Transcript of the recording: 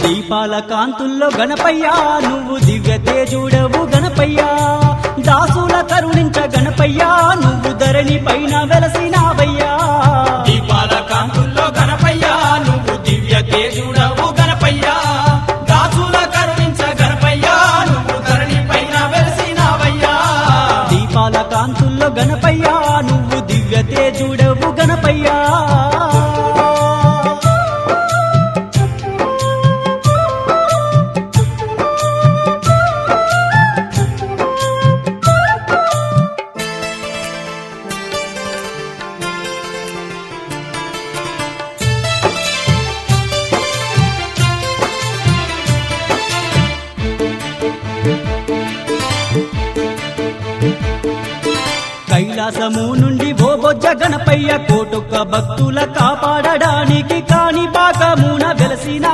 దీపాల కాంతుల్లో గణపయ్యా నువ్వు దివ్య తేజుడవు గణపయ్యా దాసుల కరుణించ గణపయ్యా నువ్వు ధరణి పైన వెలసినావయ్యా దీపాల కాంతుల్లో గణపయ్యా నువ్వు దివ్య తేజుడవు గణపయ్యా దాసుల కరుణించ గణపయ్యా నువ్వు ధరణి పైన వెలసినావయ్యా దీపాల కాంతుల్లో గణపయ్యా నువ్వు దివ్య తేజుడవు గణపయ్యా కైలాసము నుండి ఓ బొజ్జ గణపయ్య కోటొక్క భక్తుల కాపాడడానికి కాణిపాకమున వెలసిన